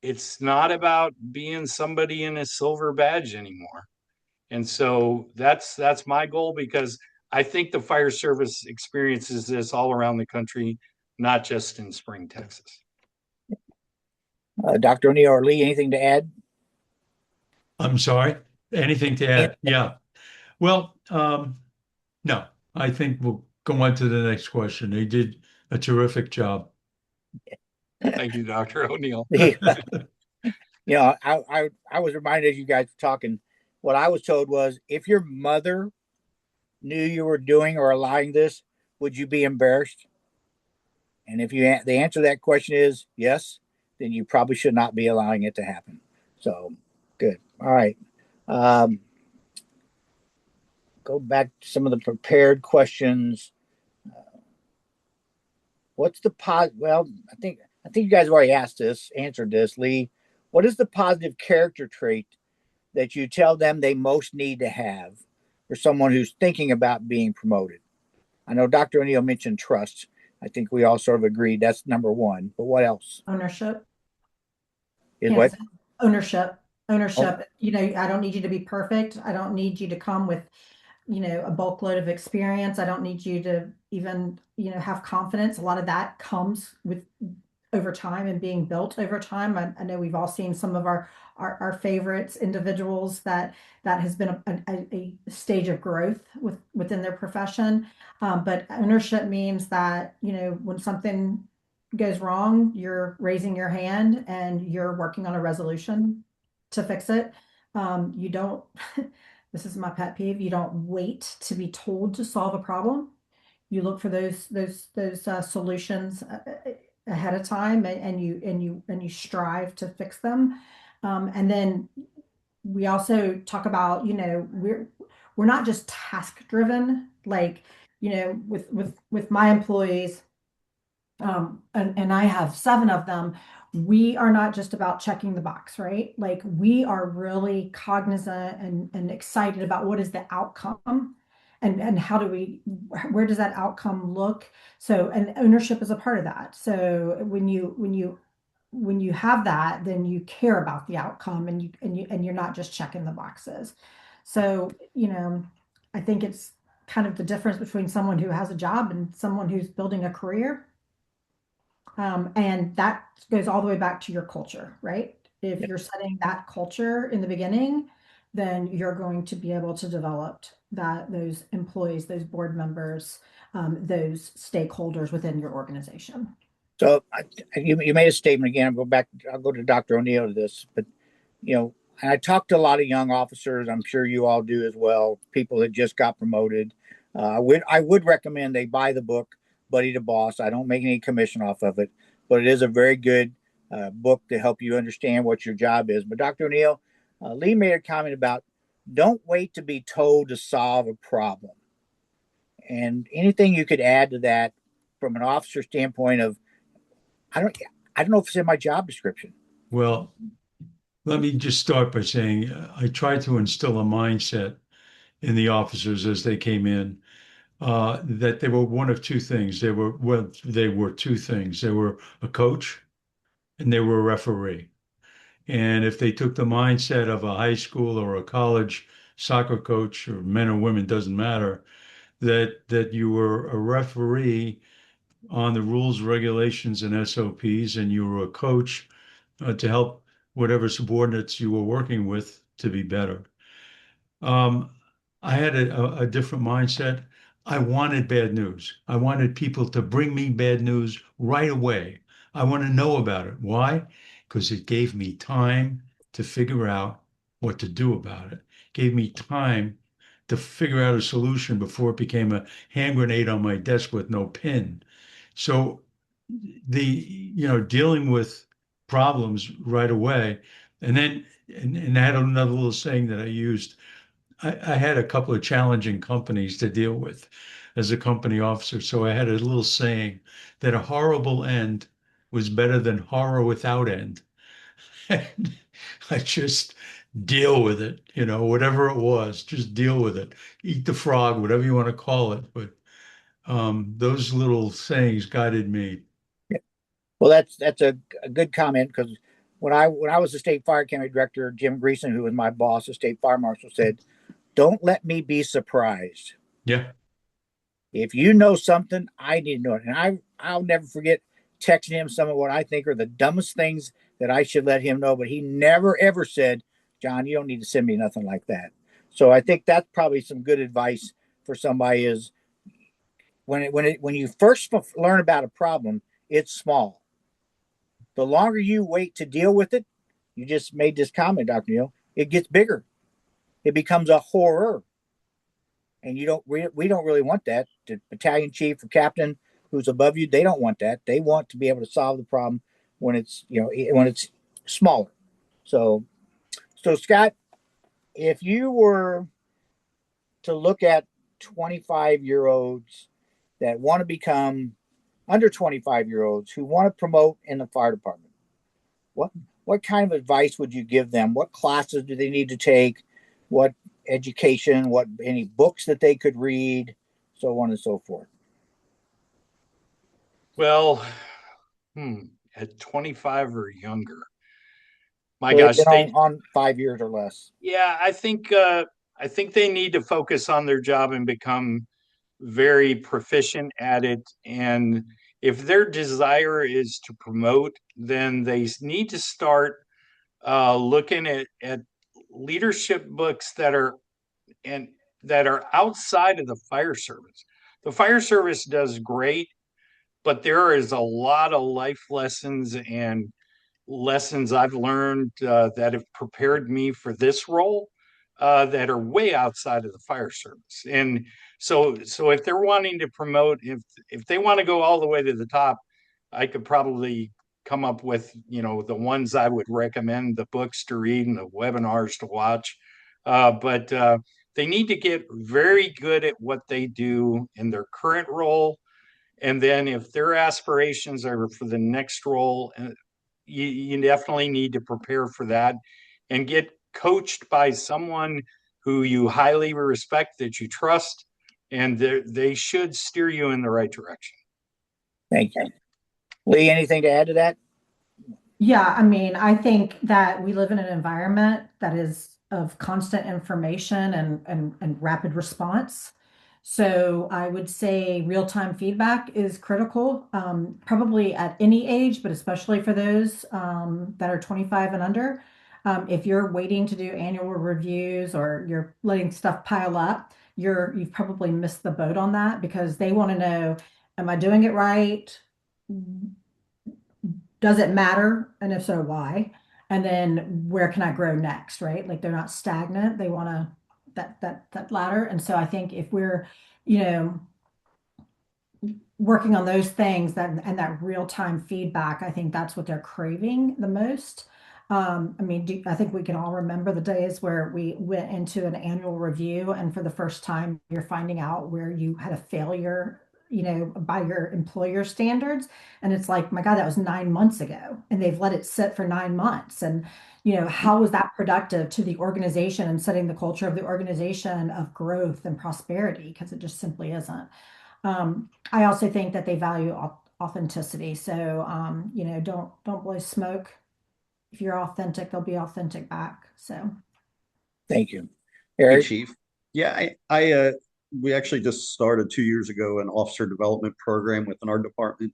[SPEAKER 5] it's not about being somebody in a silver badge anymore. And so that's my goal, because I think the fire service experiences this all around the country, not just in Spring, Texas.
[SPEAKER 1] Dr. O'Neill or Lee, anything to add?
[SPEAKER 2] I'm sorry, anything to add? Yeah. Well, no, I think we'll go on to the next question. They did a terrific job.
[SPEAKER 5] Thank you, Dr. O'Neill.
[SPEAKER 1] I was reminded as you guys were talking, what I was told was, if your mother knew you were doing or allowing this, would you be embarrassed? And if the answer to that question is yes, then you probably should not be allowing it to happen. So good. All right. Um, go back to some of the prepared questions. What's the well, I think you guys have already answered this, Lee. What is the positive character trait that you tell them they most need to have for someone who's thinking about being promoted? I know Dr. O'Neill mentioned trust. I think we all sort of agreed that's number one. But what else?
[SPEAKER 4] Ownership.
[SPEAKER 1] Is
[SPEAKER 4] Yes.
[SPEAKER 1] what?
[SPEAKER 4] Ownership.
[SPEAKER 1] Oh,
[SPEAKER 4] Ownership. You know, I don't need you to be perfect. I don't need you to come with, you know, a bulk load of experience. I don't need you to even, you know, have confidence. A lot of that comes with over time and being built over time. I know we've all seen some of our favorites, individuals that has been a stage of growth within their profession. But ownership means that, you know, when something goes wrong, you're raising your hand and you're working on a resolution to fix it. You don't, this is my pet peeve, you don't wait to be told to solve a problem. You look for those solutions ahead of time, and you strive to fix them. And then we also talk about, you know, we're not just task driven, like, you know, with my employees, and I have 7 of them. We are not just about checking the box, right? Like, we are really cognizant and excited about what is the outcome, and how do where does that outcome look? So, and ownership is a part of that. So when you have that, then you care about the outcome, and you're not just checking the boxes. So, you know, I think it's kind of the difference between someone who has a job and someone who's building a career. And that goes all the way back to your culture, right? If
[SPEAKER 1] yeah.
[SPEAKER 4] you're setting that culture in the beginning, then you're going to be able to develop those employees, those board members, those stakeholders within your organization.
[SPEAKER 1] So you made a statement again. I'll go to Dr. O'Neill to this, but you know, and I talked to a lot of young officers. I'm sure you all do as well. People that just got promoted. I would recommend they buy the book, Buddy the Boss. I don't make any commission off of it, but it is a very good book to help you understand what your job is. But Dr. O'Neill, Lee made a comment about don't wait to be told to solve a problem. And anything you could add to that from an officer standpoint of I don't know if it's in my job description.
[SPEAKER 2] Well, let me just start by saying I tried to instill a mindset in the officers as they came in that they were one of two things. They were two things. They were a coach and they were a referee. And if they took the mindset of a high school or a college soccer coach or men or women, doesn't matter, that you were a referee on the rules, regulations, and SOPs, and you were a coach to help whatever subordinates you were working with to be better. Um, I had a different mindset. I wanted bad news. I wanted people to bring me bad news right away. I want to know about it. Why? Because it gave me time to figure out what to do about it. Gave me time to figure out a solution before it became a hand grenade on my desk with no pin. So dealing with problems right away. And then, and I had another little saying that I used. I had a couple of challenging companies to deal with as a company officer. So I had a little saying that a horrible end was better than horror without end. And I just deal with it, whatever it was, just deal with it. Eat the frog, whatever you want to call it. But those little sayings guided me.
[SPEAKER 1] Well, that's a good comment because when I was the state fire academy director, Jim Greason, who was my boss, the state fire marshal, said, "Don't let me be surprised.
[SPEAKER 2] Yeah.
[SPEAKER 1] If you know something, I need to know it." And I'll never forget texting him some of what I think are the dumbest things that I should let him know. But he never ever said, "John, you don't need to send me nothing like that." So I think that's probably some good advice for somebody is when you first learn about a problem, it's small. The longer you wait to deal with it, you just made this comment, Dr. Neal, it gets bigger. It becomes a horror. And we don't really want that. The battalion chief or captain who's above you, they don't want that. They want to be able to solve the problem when it's smaller. So Scott, if you were to look at 25-year-olds that want to become under 25-year-olds who want to promote in the fire department, what kind of advice would you give them? What classes do they need to take? What education? What any books that they could read? So on and so forth.
[SPEAKER 5] Well, at 25 or younger, my
[SPEAKER 1] So they've
[SPEAKER 5] gosh,
[SPEAKER 1] been on 5 years or less.
[SPEAKER 5] yeah, I think they need to focus on their job and become very proficient at it. And if their desire is to promote, then they need to start looking at leadership books that are outside of the fire service. The fire service does great, but there is a lot of life lessons and lessons I've learned that have prepared me for this role that are way outside of the fire service. And so if they're wanting to promote, if they want to go all the way to the top, I could probably come up with, the ones I would recommend, the books to read and the webinars to watch. But they need to get very good at what they do in their current role. And then if their aspirations are for the next role, you definitely need to prepare for that and get coached by someone who you highly respect, that you trust, and they should steer you in the right direction.
[SPEAKER 1] Thank you. Lee, anything to add to that?
[SPEAKER 4] Yeah, I mean, I think that we live in an environment that is of constant information and rapid response. So I would say real-time feedback is critical, probably at any age, but especially for those that are 25 and under. If you're waiting to do annual reviews or you're letting stuff pile up, you've probably missed the boat on that, because they want to know, am I doing it right? Does it matter? And if so, why? And then where can I grow next, right? Like, they're not stagnant. They want to that ladder. And so I think if we're, working on those things and that real-time feedback, I think that's what they're craving the most. I mean, I think we can all remember the days where we went into an annual review and for the first time you're finding out where you had a failure, by your employer standards. And it's like, my God, that was 9 months ago and they've let it sit for 9 months. And, how was that productive to the organization and setting the culture of the organization of growth and prosperity? Because it just simply isn't. I also think that they value authenticity. So, don't blow smoke. If you're authentic, they'll be authentic back. So,
[SPEAKER 1] Thank you.
[SPEAKER 3] Hey,
[SPEAKER 1] Eric?
[SPEAKER 3] Chief. Yeah, I we actually just started 2 years ago an officer development program within our department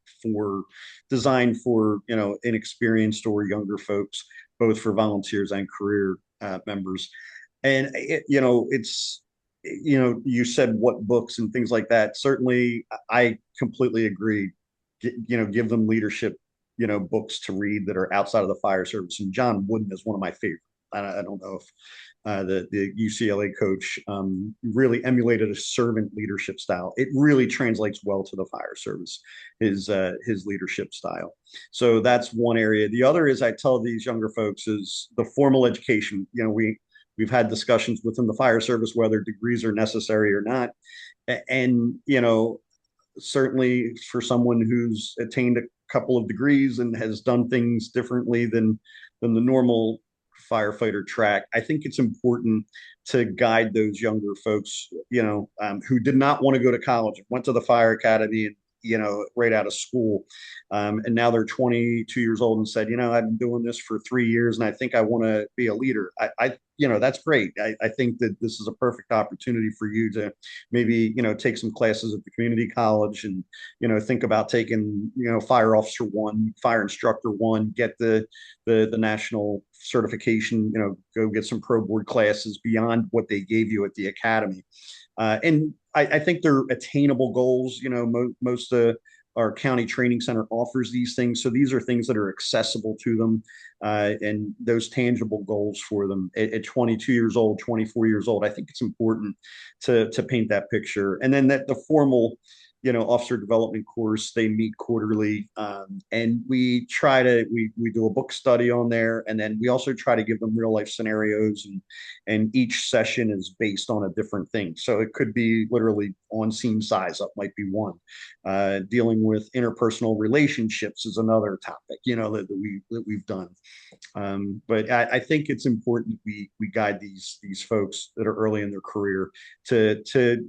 [SPEAKER 3] designed for inexperienced or younger folks, both for volunteers and career members. And you said what books and things like that. Certainly, I completely agree. Give them leadership, books to read that are outside of the fire service. And John Wooden is one of my favorite. I don't know if the UCLA coach really emulated a servant leadership style. It really translates well to the fire service, his leadership style. So that's one area. The other is, I tell these younger folks, is the formal education. We've had discussions within the fire service whether degrees are necessary or not. And, certainly for someone who's attained a couple of degrees and has done things differently than the normal firefighter track, I think it's important to guide those younger folks, who did not want to go to college, went to the fire academy and, right out of school. And now they're 22 years old and said, I've been doing this for 3 years and I think I want to be a leader. That's great. I think that this is a perfect opportunity for you to maybe, take some classes at the community college and, think about taking, fire officer 1, fire instructor 1, get the national certification, go get some pro board classes beyond what they gave you at the academy. And I think they're attainable goals. Most of our county training center offers these things. So these are things that are accessible to them, and those tangible goals for them at 22 years old, 24 years old. I think it's important to paint that picture. And then that the formal officer development course. They meet quarterly, and we try to we do a book study on there, and then we also try to give them real life scenarios, and each session is based on a different thing. So it could be literally on scene size up might be one. Dealing with interpersonal relationships is another topic, that we've done. But I think it's important we guide these folks that are early in their career to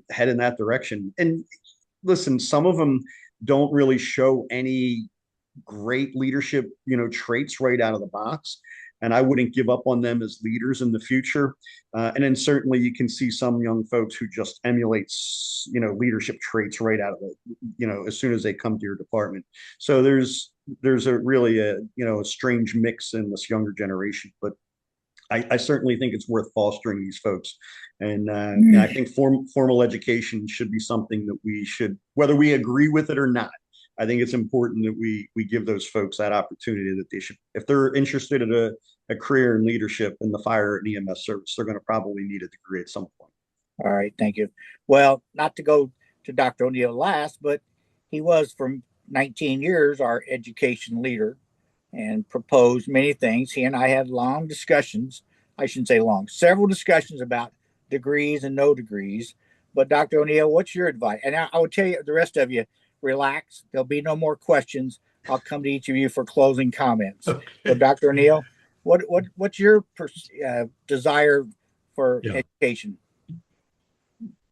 [SPEAKER 3] head in that direction. And listen, some of them don't really show any great leadership, traits right out of the box. And I wouldn't give up on them as leaders in the future. And then certainly you can see some young folks who just emulates, leadership traits right out of it, as soon as they come to your department. So there's a really a strange mix in this younger generation, but I certainly think it's worth fostering these folks. And I think formal education should be something that we should, whether we agree with it or not, I think it's important that we give those folks that opportunity, that they should, if they're interested in a career in leadership in the fire and EMS service, they're going to probably need a degree at some point.
[SPEAKER 1] All right, thank you. Well, not to go to Dr. O'Neill last, but he was for 19 years our education leader and proposed many things. He and I had long discussions. I shouldn't say long, several discussions about degrees and no degrees. But Dr. O'Neill, what's your advice? And I would tell you, the rest of you, relax. There'll be no more questions. I'll come to each of you for closing comments.
[SPEAKER 2] Okay.
[SPEAKER 1] So, Dr. O'Neill, what's your desire for education?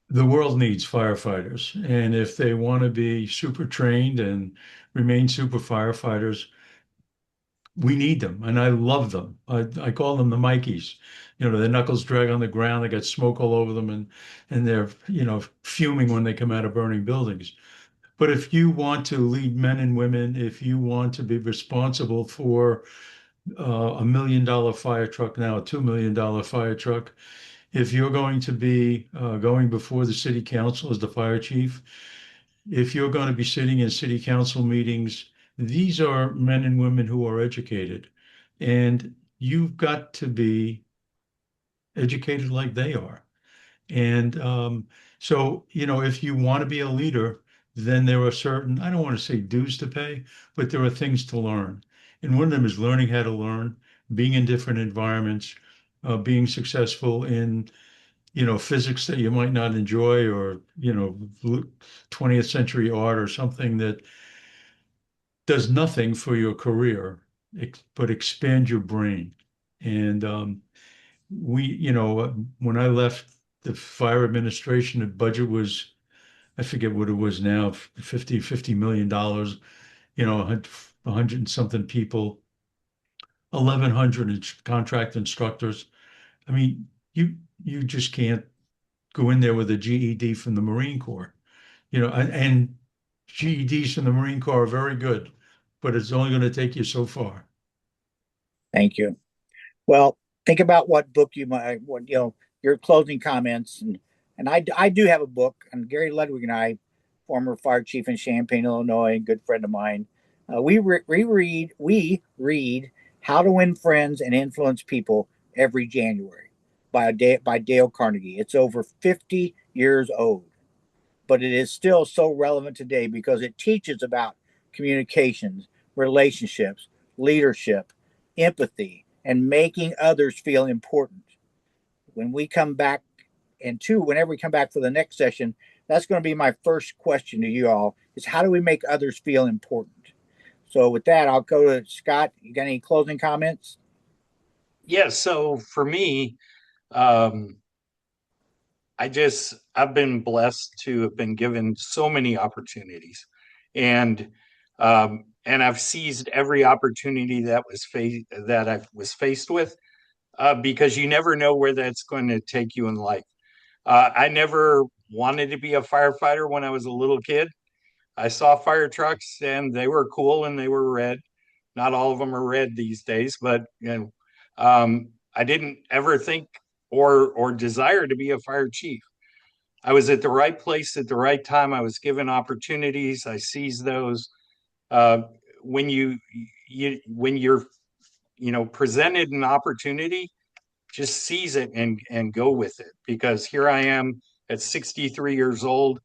[SPEAKER 2] The world needs firefighters, and if they want to be super trained and remain super firefighters, we need them, and I love them. I call them the Mikeys. Their knuckles drag on the ground, they got smoke all over them, and they're, fuming when they come out of burning buildings. But if you want to lead men and women, if you want to be responsible for $1 million fire truck, now a $2 million fire truck, if you're going to be going before the city council as the fire chief, if you're going to be sitting in city council meetings, these are men and women who are educated, and you've got to be educated like they are. And so, if you want to be a leader, then there are certain, I don't want to say dues to pay, but there are things to learn. And one of them is learning how to learn, being in different environments, being successful in, physics that you might not enjoy, or, 20th century art, or something that does nothing for your career, but expand your brain. And when I left the fire administration, the budget was, I forget what it was now, $50 million, 100 and something people, 1,100 contract instructors. I mean, you just can't go in there with a GED from the Marine Corps, and GEDs from the Marine Corps are very good, but it's only going to take you so far.
[SPEAKER 1] Thank you. Well, think about what book you might, your closing comments. And I do have a book, and Gary Ludwig and I, former fire chief in Champaign, Illinois, and good friend of mine, we read How to Win Friends and Influence People every January by Dale Carnegie. It's over 50 years old, but it is still so relevant today because it teaches about communications, relationships, leadership, empathy, and making others feel important. When we come back, whenever we come back for the next session, that's going to be my first question to you all, is how do we make others feel important? So with that, I'll go to Scott. You got any closing comments?
[SPEAKER 5] Yeah, so for me, I've been blessed to have been given so many opportunities, and I've seized every opportunity that I was faced with, because you never know where that's going to take you in life. I never wanted to be a firefighter when I was a little kid. I saw fire trucks and they were cool and they were red. Not all of them are red these days, but I didn't ever think or desire to be a fire chief. I was at the right place at the right time. I was given opportunities. I seized those. When you're presented an opportunity, just seize it and go with it, because here I am at 63 years old.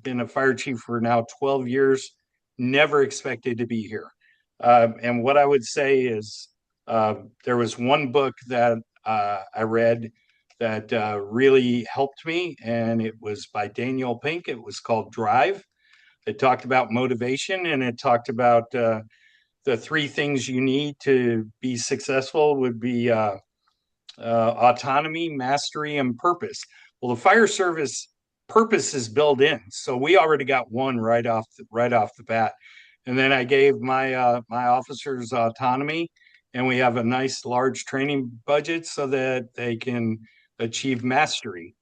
[SPEAKER 5] Been a fire chief for now 12 years, never expected to be here. And what I would say is there was one book that I read that really helped me, and it was by Daniel Pink. It was called Drive. It talked about motivation, and it talked about the three things you need to be successful would be autonomy, mastery, and purpose. Well, the fire service purpose is built in, so we already got one right off the bat. And then I gave my my officers autonomy, and we have a nice large training budget so that they can achieve mastery.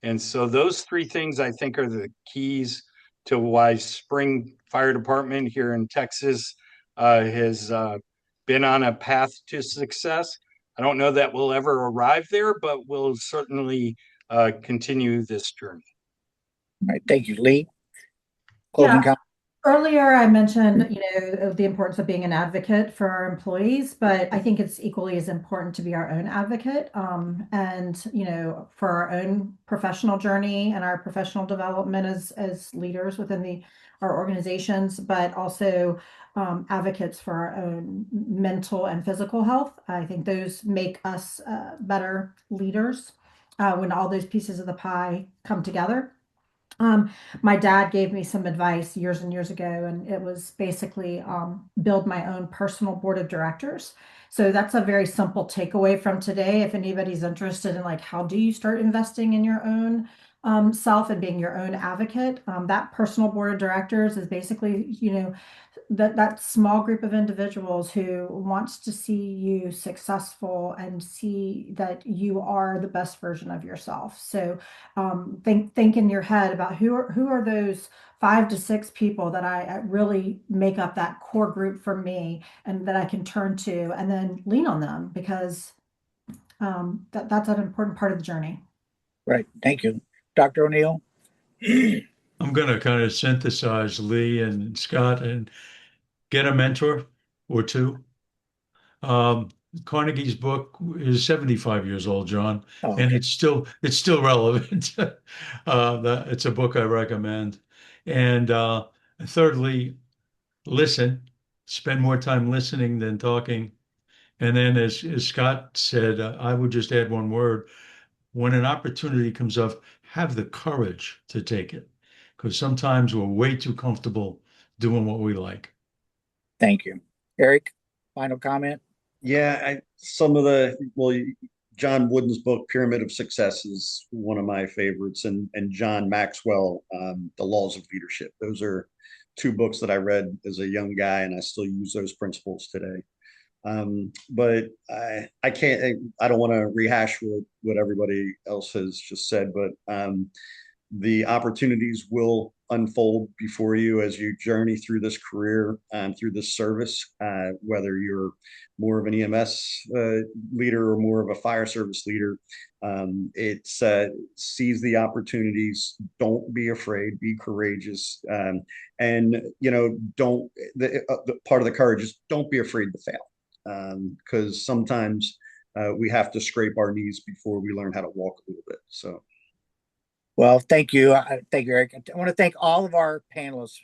[SPEAKER 5] And so those three things I think are the keys to why Spring Fire Department here in Texas has been on a path to success. I don't know that we'll ever arrive there, but we'll certainly continue this journey.
[SPEAKER 1] All right. Thank you, Lee. Closing
[SPEAKER 4] Yeah.
[SPEAKER 1] comment.
[SPEAKER 4] Earlier, I mentioned, the importance of being an advocate for our employees, but I think it's equally as important to be our own advocate, and, for our own professional journey and our professional development as leaders within our organizations, but also advocates for our own mental and physical health. I think those make us better leaders when all those pieces of the pie come together. My dad gave me some advice years and years ago, and it was basically build my own personal board of directors. So that's a very simple takeaway from today. If anybody's interested in like how do you start investing in your own self and being your own advocate, that personal board of directors is basically, that small group of individuals who wants to see you successful and see that you are the best version of yourself. So think in your head about who are those 5 to 6 people that I really make up that core group for me and that I can turn to, and then lean on them, because that's an important part of the journey.
[SPEAKER 1] Right. Thank you. Dr. O'Neill.
[SPEAKER 2] I'm going to kind of synthesize Lee and Scott and get a mentor or two. Carnegie's book is 75 years old, John,
[SPEAKER 1] Oh,
[SPEAKER 2] and
[SPEAKER 1] okay.
[SPEAKER 2] it's still relevant. It's a book I recommend. And thirdly, listen. Spend more time listening than talking. And then, as Scott said, I would just add one word. When an opportunity comes up, have the courage to take it, because sometimes we're way too comfortable doing what we like.
[SPEAKER 1] Thank you. Eric, final comment?
[SPEAKER 3] Yeah, John Wooden's book, Pyramid of Success, is one of my favorites, and John Maxwell, The Laws of Leadership. Those are two books that I read as a young guy, and I still use those principles today. But I don't want to rehash what everybody else has just said, but the opportunities will unfold before you as you journey through this career and through this service, whether you're more of an EMS leader or more of a fire service leader. Seize the opportunities. Don't be afraid. Be courageous. And don't the part of the courage is don't be afraid to fail, because sometimes we have to scrape our knees before we learn how to walk a little bit. So.
[SPEAKER 1] Well, thank you. Thank you, Eric. I want to thank all of our panelists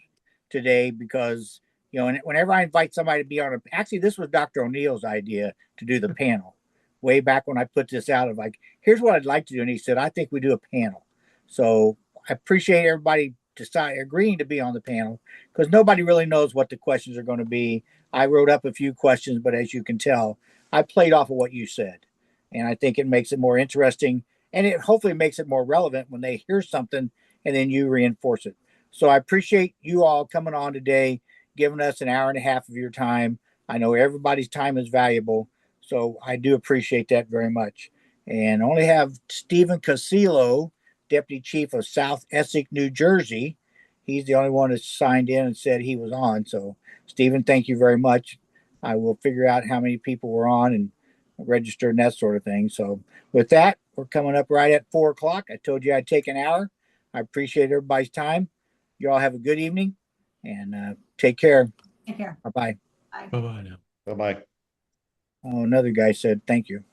[SPEAKER 1] today, because, whenever I invite somebody to be on actually, this was Dr. O'Neill's idea to do the panel way back when I put this out of like, here's what I'd like to do. And he said, I think we do a panel. So I appreciate everybody agreeing to be on the panel, because nobody really knows what the questions are going to be. I wrote up a few questions, but as you can tell, I played off of what you said. And I think it makes it more interesting. And it hopefully makes it more relevant when they hear something and then you reinforce it. So I appreciate you all coming on today, giving us an hour and a half of your time. I know everybody's time is valuable, so I do appreciate that very much. And I only have Stephen Casillo, Deputy Chief of South Essex, New Jersey. He's the only one that signed in and said he was on. So, Stephen, thank you very much. I will figure out how many people were on and register and that sort of thing. So with that, we're coming up right at 4:00. I told you I'd take an hour. I appreciate everybody's time. You all have a good evening, and take care.
[SPEAKER 4] Take care.
[SPEAKER 1] Bye-bye.
[SPEAKER 2] Bye-bye now.
[SPEAKER 3] Bye-bye.
[SPEAKER 1] Oh, another guy said thank you.